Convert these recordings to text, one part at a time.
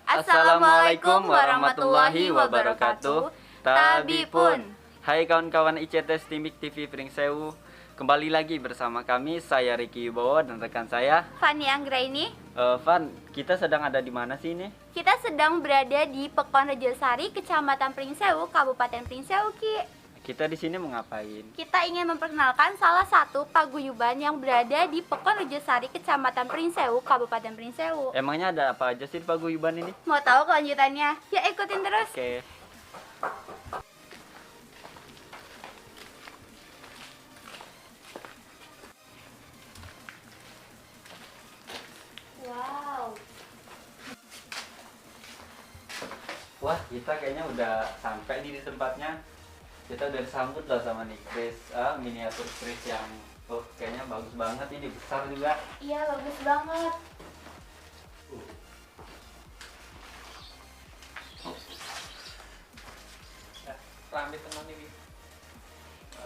Assalamualaikum warahmatullahi wabarakatuh. Tabipun. Hai kawan-kawan ICT Stimik TV Pringsewu. Kembali lagi bersama kami, saya Riki Wibowo dan rekan saya Fani Anggraini. Van, kita sedang ada di mana sih ini? Kita sedang berada di Pekon Rejosari, Kecamatan Pringsewu, Kabupaten Pringsewu, Ki. Kita di sini mau ngapain? Kita ingin memperkenalkan salah satu paguyuban yang berada di Pekon Rejosari, Kecamatan Pringsewu, Kabupaten Pringsewu. Emangnya ada apa aja sih di paguyuban ini? Mau tahu kelanjutannya? Ya ikutin terus. Oke. Wow. Wah, kita kayaknya udah sampai nih di tempatnya. Kita udah disambut loh sama nih Chris, miniatur Chris yang kayaknya bagus banget, ini besar juga. Iya, bagus banget. Rambut teman ini.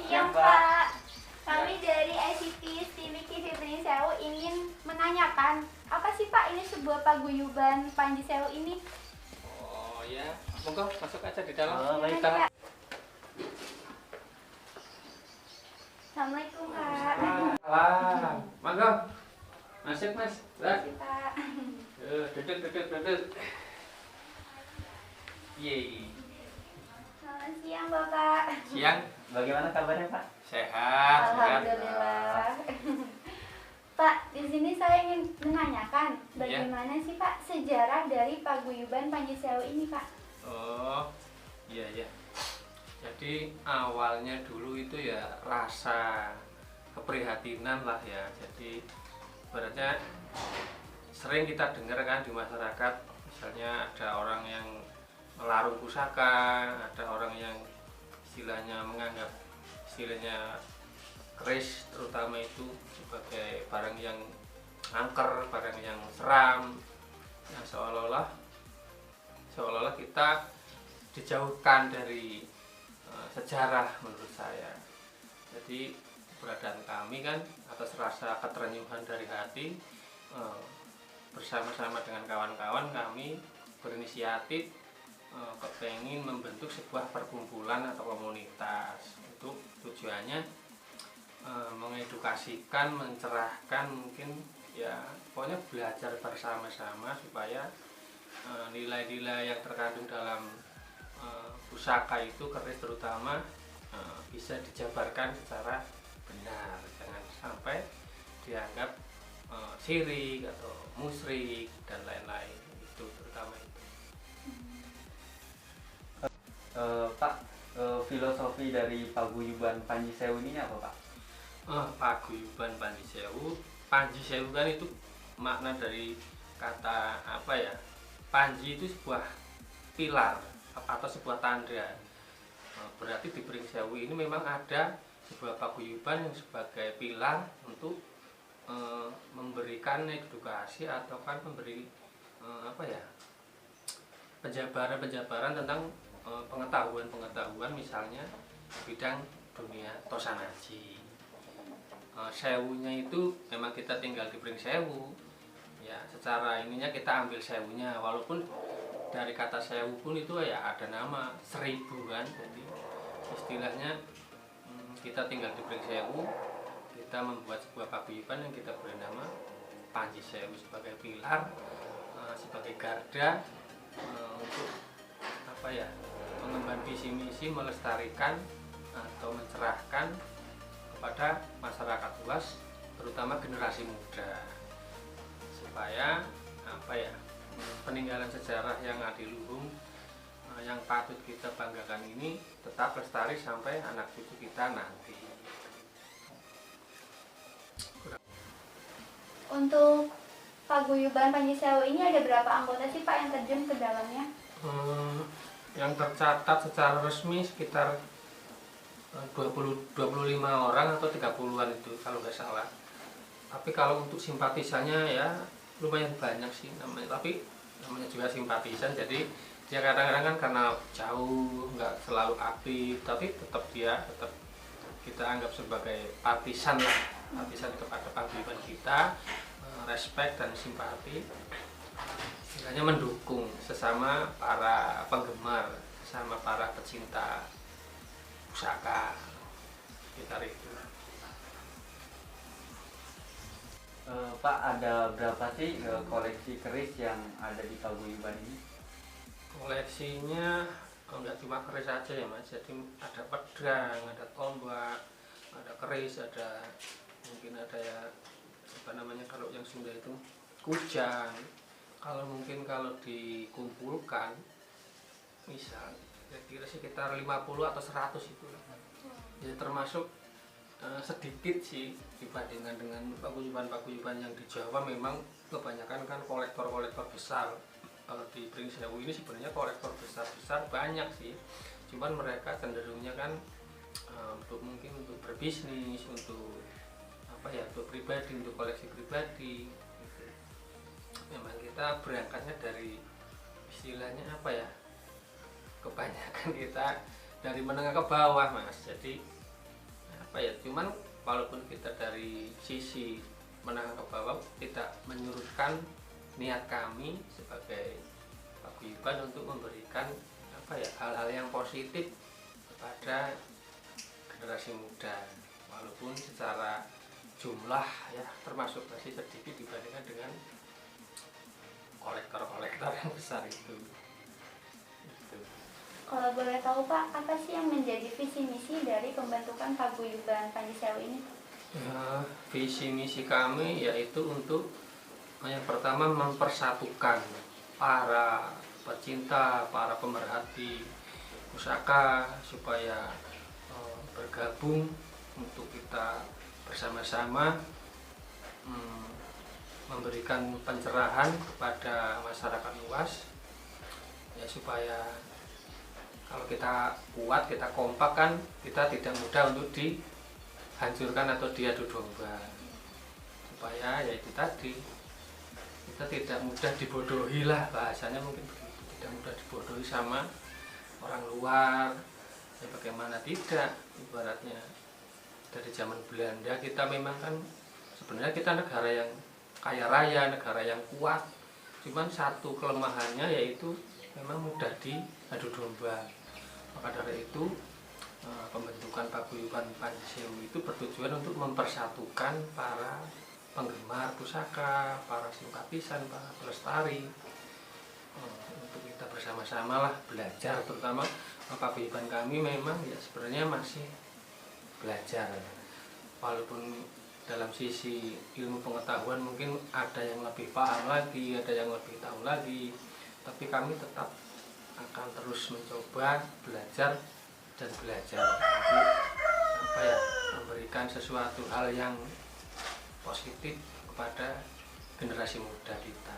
Siang, Pak. Kami dari ICT Stimik TV Pringsewu ingin menanyakan, apa sih Pak ini sebuah paguyuban Panji Sewu ini? Oh ya, monggo masuk aja di dalam. Oh, baik, Silakan, Kak. Kak. Assalamualaikum, Kak. Salam. Monggo. Masuk, Mas. Lah. Terima kasih, Pak. Duduk. Yeay. Selamat siang, Bapak. Siang. Bagaimana kabarnya Pak? Sehat. Alhamdulillah. Pak, di sini saya ingin menanyakan Iya. bagaimana sih Pak sejarah dari paguyuban Panji Sewu ini, Pak? Oh, iya. Jadi awalnya dulu itu ya rasa keprihatinan lah ya. Jadi ibaratnya sering kita dengar kan di masyarakat, misalnya ada orang yang melarung pusaka, ada orang yang istilahnya menganggap istilahnya keris terutama itu sebagai barang yang angker, barang yang seram. Nah, seolah-olah kita dijauhkan dari sejarah menurut saya. Jadi keberadaan kami kan atas rasa keterenyuhan dari hati, bersama-sama dengan kawan-kawan kami berinisiatif kepengen membentuk sebuah perkumpulan atau komunitas. Itu tujuannya mengedukasikan, mencerahkan, mungkin ya pokoknya belajar bersama-sama supaya nilai-nilai yang terkandung dalam pusaka itu, keris terutama, bisa dijabarkan secara benar, jangan sampai dianggap syirik atau musyrik dan lain-lain. Itu terutama itu. Pak, filosofi dari paguyuban Panji Sewu ini apa Pak? Paguyuban Panji Sewu. Panji Sewu kan itu makna dari kata apa ya? Panji itu sebuah pilar atau sebuah tanda. Berarti di Pringsewu ini memang ada sebuah paguyuban yang sebagai pilar untuk memberikan edukasi atau kan memberi apa ya? Penjabaran tentang pengetahuan misalnya bidang dunia tosanaji. Sewunya itu memang kita tinggal di Pringsewu ya, secara ininya kita ambil sewunya, walaupun dari kata sewu pun itu ya ada nama 1000 kan. Jadi istilahnya kita tinggal di Pringsewu, kita membuat sebuah paguyuban yang kita beri nama Panji Sewu sebagai pilar, sebagai garda, untuk apa ya, mengemban visi misi melestarikan atau mencerahkan kepada masyarakat luas, terutama generasi muda, supaya apa ya, peninggalan sejarah yang adiluhung, yang patut kita banggakan ini tetap lestari sampai anak cucu kita nanti. Untuk paguyuban Panji Sewu ini ada berapa anggota sih Pak yang terjun ke dalamnya? Yang tercatat secara resmi sekitar 25 orang atau 30-an itu kalau nggak salah. Tapi kalau untuk simpatisannya ya lumayan banyak sih namanya, tapi namanya juga simpatisan, jadi dia kadang-kadang kan karena jauh nggak selalu aktif, tapi tetap kita anggap sebagai partisan lah, partisan kepada paguyuban kita, respect dan simpati. istilahnya mendukung sesama para penggemar, sesama para pecinta pusaka sekitar itu. Pak, ada berapa sih koleksi keris yang ada di paguyuban ini? Koleksinya nggak cuma keris aja ya Mas, jadi ada pedang, ada tombak, ada keris, ada mungkin ada ya apa namanya kalau yang Sunda itu kujang. Kalau mungkin kalau dikumpulkan misal kira-kira sekitar 50 atau 100 itu ya, termasuk sedikit sih dibandingkan dengan paguyuban-paguyuban yang di Jawa. Memang kebanyakan kan kolektor-kolektor besar. Kalau di Pringsewu ini sebenarnya kolektor besar-besar banyak sih, cuman mereka cenderungnya kan mungkin untuk berbisnis, untuk apa ya, untuk pribadi, untuk koleksi pribadi gitu. Memang kita berangkatnya dari istilahnya apa ya, kebanyakan kita dari menengah ke bawah Mas, jadi apa ya, cuman walaupun kita dari sisi menengah ke bawah tidak menyurutkan niat kami sebagai paguyuban untuk memberikan apa ya, hal-hal yang positif kepada generasi muda, walaupun secara jumlah ya termasuk masih sedikit dibandingkan dengan kolektor-kolektor yang besar itu. Kalau boleh tahu Pak, apa sih yang menjadi visi misi dari pembentukan paguyuban Panji Sewu ini? Ya, visi misi kami yaitu untuk yang pertama mempersatukan para pecinta, para pemerhati pusaka supaya bergabung untuk kita bersama-sama memberikan pencerahan kepada masyarakat luas ya, supaya kalau kita kuat, kita kompak kan, kita tidak mudah untuk dihancurkan atau diadu domba. Supaya ya itu tadi, kita tidak mudah dibodohi lah, bahasanya mungkin begitu. Tidak mudah dibodohi sama orang luar. Ya bagaimana tidak, ibaratnya dari zaman Belanda kita memang kan sebenarnya kita negara yang kaya raya, negara yang kuat. Cuman satu kelemahannya yaitu memang mudah diadu domba. Maka dari itu pembentukan paguyuban Panji Sewu itu bertujuan untuk mempersatukan para penggemar pusaka, para simpatisan, para pelestari, untuk kita bersama-sama lah belajar. Terutama paguyuban kami memang ya sebenarnya masih belajar, walaupun dalam sisi ilmu pengetahuan mungkin ada yang lebih paham lagi, ada yang lebih tahu lagi, tapi kami tetap akan terus mencoba belajar dan belajar untuk apa ya, memberikan sesuatu hal yang positif kepada generasi muda kita.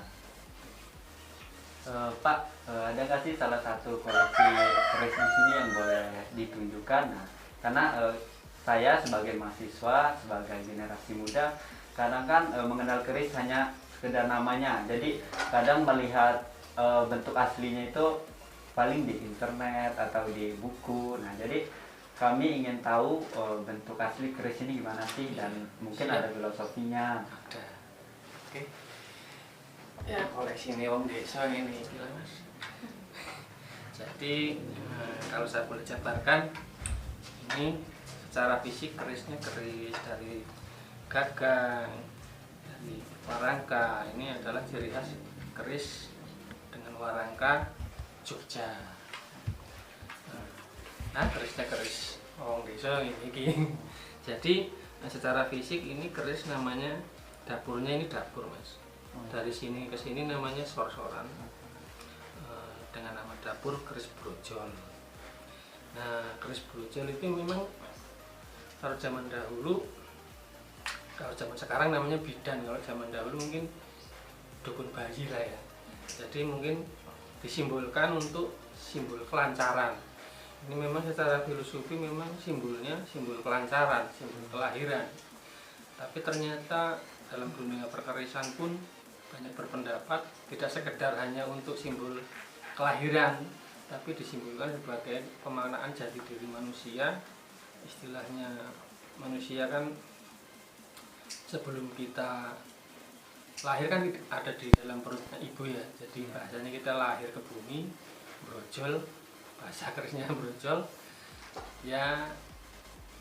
Pak, ada nggak sih salah satu koleksi keris di sini yang boleh ditunjukkan? Nah, karena saya sebagai mahasiswa, sebagai generasi muda, kadang kan mengenal keris hanya sekedar namanya. Jadi kadang melihat bentuk aslinya itu paling di internet atau di buku. Nah, jadi kami ingin tahu bentuk asli keris ini gimana sih, dan mungkin ada filosofinya. Ada. Oke. Ya, koleksi ini wong desa ini, Mas. Jadi kalau saya boleh jabarkan, ini secara fisik kerisnya keris dari gagang, dari warangka. Ini adalah ciri khas keris dengan warangka Jogja. Nah, kerisnya keris wong desa ini. Jadi secara fisik ini keris namanya, dapurnya ini dapur Mas. Dari sini ke sini namanya sor-soran, dengan nama dapur keris brojol. Nah, keris brojol itu memang kalau zaman dahulu, kalau zaman sekarang namanya bidan, kalau zaman dahulu mungkin dukun bayi lah ya. Jadi mungkin disimbolkan untuk simbol kelancaran. Ini memang secara filosofi memang simbolnya simbol kelancaran, simbol kelahiran. Tapi ternyata dalam dunia perkerisan pun banyak berpendapat tidak sekedar hanya untuk simbol kelahiran, tapi disimbolkan sebagai pemaknaan jati diri manusia. Istilahnya manusia kan sebelum kita lahir kan ada di dalam perutnya ibu ya, jadi bahasanya kita lahir ke bumi, brojol, bahasa kerisnya brojol, ya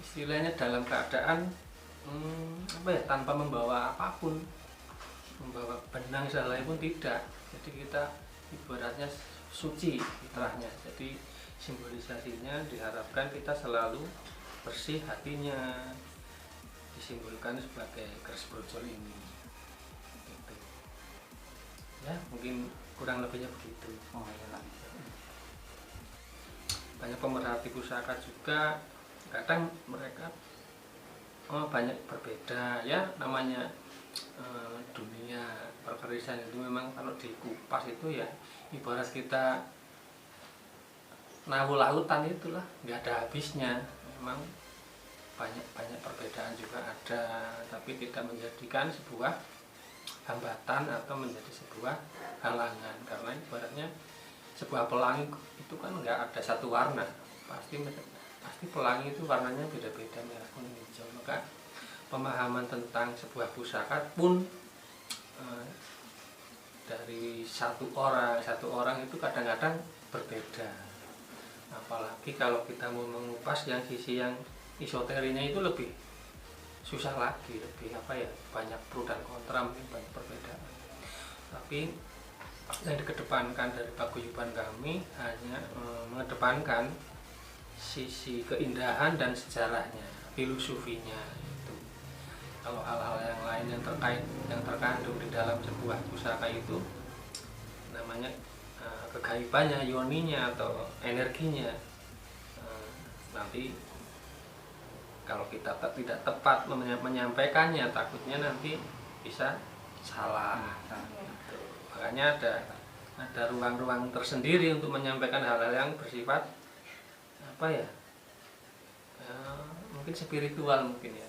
istilahnya dalam keadaan tanpa membawa apapun, membawa benang selai pun tidak. Jadi kita ibaratnya suci fitrahnya. Jadi simbolisasinya diharapkan kita selalu bersih hatinya, disimbolkan sebagai keris brojol ini. Gitu. Ya mungkin kurang lebihnya begitu. Oh iya. Banyak pemerhati pusaka juga kadang mereka banyak berbeda ya, namanya dunia perkerisan itu memang kalau dikupas itu ya ibarat kita nahu lautan, itulah nggak ada habisnya. Memang banyak perbedaan juga ada, tapi tidak menjadikan sebuah hambatan atau menjadi sebuah halangan, karena ibaratnya sebuah pelangi itu kan nggak ada satu warna, pasti pelangi itu warnanya beda-beda, merah, kuning, hijau. Maka pemahaman tentang sebuah pusaka pun dari satu orang itu kadang-kadang berbeda. Apalagi kalau kita mau mengupas yang sisi yang esoterinya itu lebih susah lagi, lebih banyak pro dan kontra, mungkin banyak perbedaan. Tapi yang dikedepankan dari paguyuban kami hanya mengedepankan sisi keindahan dan sejarahnya, filosofinya itu. Kalau hal-hal yang lain yang terkandung di dalam sebuah pusaka itu namanya kegaibannya, yoninya atau energinya, nanti kalau kita tidak tepat menyampaikannya, takutnya nanti bisa salah. Gitu. Makanya ada ruang-ruang tersendiri untuk menyampaikan hal-hal yang bersifat mungkin spiritual, mungkin ya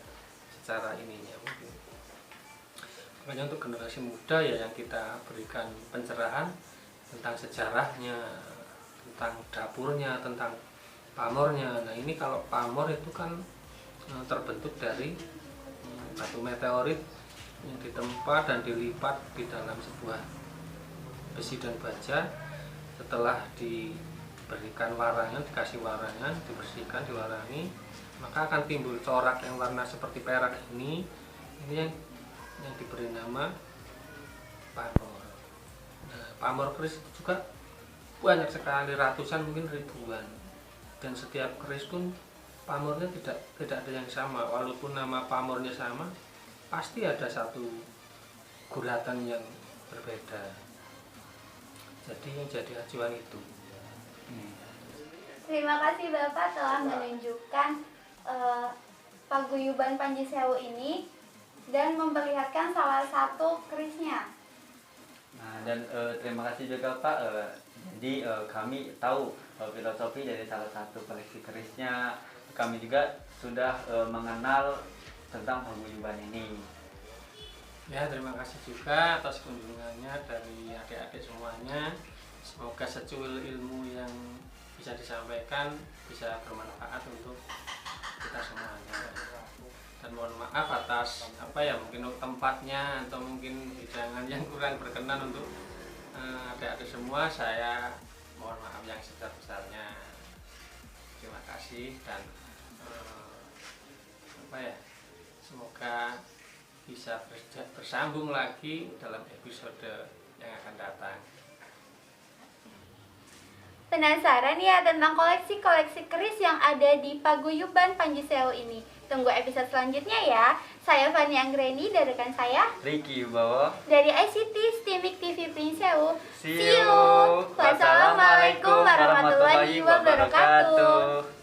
secara ininya mungkin. Makanya untuk generasi muda ya yang kita berikan pencerahan tentang sejarahnya, tentang dapurnya, tentang pamornya. Nah ini kalau pamor itu kan terbentuk dari batu meteorit yang ditempa dan dilipat di dalam sebuah besi dan baja. Setelah diberikan warangan, dikasih warangan, dibersihkan, diwarangi, maka akan timbul corak yang warna seperti perak ini yang diberi nama pamor. Nah, pamor keris juga banyak sekali, ratusan mungkin ribuan, dan setiap keris pun pamornya tidak ada yang sama. Walaupun nama pamornya sama, pasti ada satu guratan yang berbeda. Jadi yang jadi acuan itu. Terima kasih Bapak telah menunjukkan paguyuban Panji Sewu ini dan memperlihatkan salah satu kerisnya. Nah, dan terima kasih juga Pak. Jadi kami tahu filosofi dari salah satu koleksi kerisnya. Kami juga sudah mengenal tentang paguyuban ini. Ya, terima kasih juga atas kunjungannya dari adik-adik semuanya. Semoga secuil ilmu yang bisa disampaikan bisa bermanfaat untuk kita semuanya. Dan mohon maaf atas mungkin tempatnya atau mungkin hidangan yang kurang berkenan untuk adik-adik semua. Saya mohon maaf yang sebesar-besarnya. Terima kasih dan semoga bisa bersambung lagi dalam episode yang akan datang. Penasaran ya tentang koleksi-koleksi keris yang ada di paguyuban Panji Sewu ini? Tunggu episode selanjutnya ya. Saya Fani Anggreni dari rekan saya Ricky Wibowo dari ICT Stimik TV Prinsewu. See you. Wassalamualaikum warahmatullahi wabarakatuh.